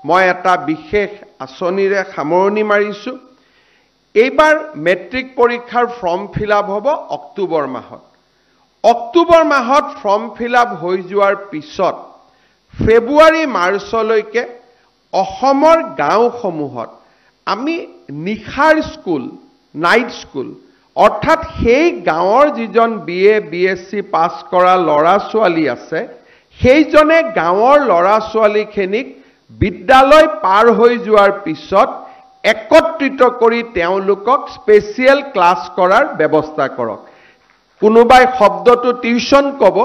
মই এটা বিশেষ আঁচনিৰে সামৰণি মাৰিছোঁ। এইবাৰ মেট্ৰিক পৰীক্ষাৰ ফৰ্ম ফিল আপ হ'ব অক্টোবৰ মাহত। অক্টোবৰ মাহত ফৰ্ম ফিল আপ হৈ যোৱাৰ পিছত ফেব্ৰুৱাৰী মাৰ্চলৈকে অসমৰ গাঁওসমূহত আমি নিশাৰ স্কুল, নাইট স্কুল, অৰ্থাৎ সেই গাঁৱৰ যিজন BA BSc পাছ কৰা ল'ৰা ছোৱালী আছে, সেইজনে গাঁৱৰ ল'ৰা ছোৱালীখিনিক বিদ্যালয় পাৰ হৈ যোৱাৰ পিছত একত্ৰিত কৰি তেওঁলোকক স্পেচিয়েল ক্লাছ কৰাৰ ব্যৱস্থা কৰক। কোনোবাই শব্দটো টিউচন ক'ব,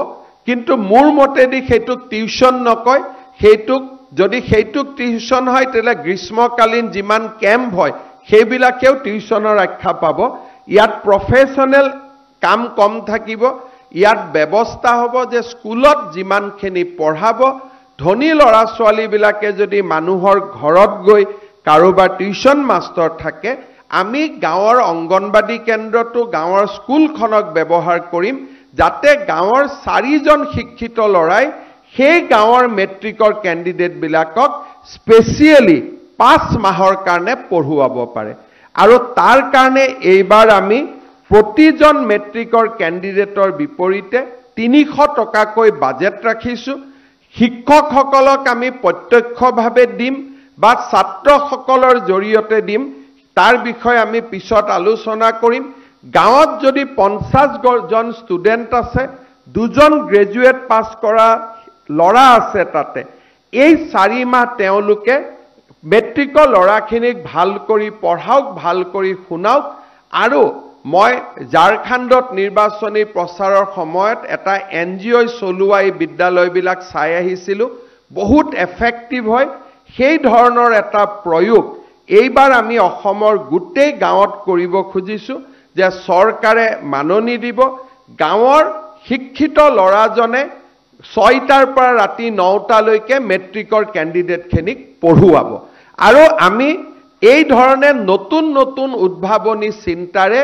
কিন্তু মোৰ মতেদি সেইটোক টিউচন নকয়, সেইটোক যদি সেইটোক টিউচন হয় তেতিয়াহ'লে গ্ৰীষ্মকালীন যিমান কেম্প হয় সেইবিলাকেও টিউচনৰ আখ্যা পাব। ইয়াত প্ৰফেশ্যনেল কাম কম থাকিব। ইয়াত ব্যৱস্থা হ'ব যে স্কুলত যিমানখিনি পঢ়াব, ধনী ল'ৰা ছোৱালীবিলাকে যদি মানুহৰ ঘৰত গৈ কাৰোবাৰ টিউচন মাষ্টৰ থাকে, আমি গাঁৱৰ অংগনবাদী কেন্দ্ৰটো গাঁৱৰ স্কুলখনক ব্যৱহাৰ কৰিম, যাতে গাঁৱৰ 4জন শিক্ষিত ল'ৰাই সেই গাঁৱৰ মেট্ৰিকৰ কেণ্ডিডেটবিলাকক স্পেচিয়েলি 5 মাহৰ কাৰণে পঢ়ুৱাব পাৰে। আৰু তাৰ কাৰণে এইবাৰ আমি প্ৰতিজন মেট্ৰিকৰ কেণ্ডিডেটৰ বিপৰীতে 300 টকাকৈ বাজেট ৰাখিছোঁ। শিক্ষকসকলক আমি প্ৰত্যক্ষভাৱে দিম বা ছাত্ৰসকলৰ জৰিয়তে দিম, তাৰ বিষয়ে আমি পিছত আলোচনা কৰিম। গাঁৱত যদি 50জন ষ্টুডেণ্ট আছে, 2জন গ্ৰেজুৱেট পাছ কৰা ল'ৰা আছে, তাতে এই 4 মাহ তেওঁলোকে মেট্ৰিকৰ ল'ৰাখিনিক ভাল কৰি পঢ়াওক, ভাল কৰি শুনাওক। আৰু মই ঝাৰখণ্ডত নিৰ্বাচনী প্ৰচাৰৰ সময়ত এটা NGO চলোৱা এই বিদ্যালয়বিলাক চাই আহিছিলোঁ, বহুত এফেক্টিভ হয়। সেই ধৰণৰ এটা প্ৰয়োগ এইবাৰ আমি অসমৰ গোটেই গাঁৱত কৰিব খুজিছোঁ যে চৰকাৰে মাননি দিব, গাঁৱৰ শিক্ষিত ল'ৰাজনে 6টাৰ পৰা ৰাতি 9টালৈকে মেট্ৰিকৰ কেণ্ডিডেটখিনিক পঢ়ুৱাব। আৰু আমি এই ধৰণে নতুন নতুন উদ্ভাৱনী চিন্তাৰে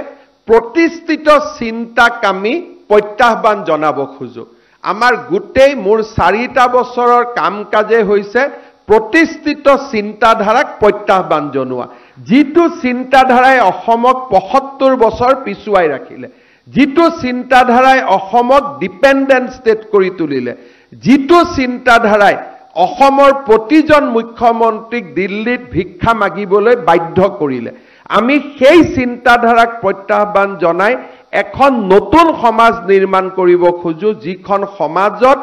প্ৰতিষ্ঠিত চিন্তাক আমি প্ৰত্যাহ্বান জনাব খোজো। আমাৰ গোটেই মোৰ 4টা বছৰৰ কাম কাজে হৈছে প্ৰতিষ্ঠিত চিন্তাধাৰাক প্ৰত্যাহ্বান জনোৱা। যিটো চিন্তাধাৰাই অসমক 75 বছৰ পিছুৱাই ৰাখিলে, যিটো চিন্তাধাৰাই অসমক ডিপেণ্ডেণ্ট ষ্টেট কৰি তুলিলে, যিটো চিন্তাধাৰাই অসমৰ প্ৰতিজন মুখ্যমন্ত্ৰীক দিল্লীত ভিক্ষা মাগিবলৈ বাধ্য কৰিলে, আমি সেই চিন্তাধাৰাক প্ৰত্যাহ্বান জনাই এখন নতুন সমাজ নিৰ্মাণ কৰিব খোজো, যিখন সমাজত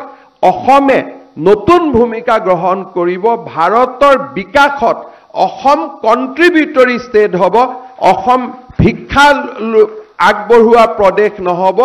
অসমে নতুন ভূমিকা গ্ৰহণ কৰিব। ভাৰতৰ বিকাশত অসম কণ্ট্ৰিবিউটৰী ষ্টেট হ'ব, অসম ভিক্ষা আগবঢ়োৱা প্ৰদেশ নহ'ব,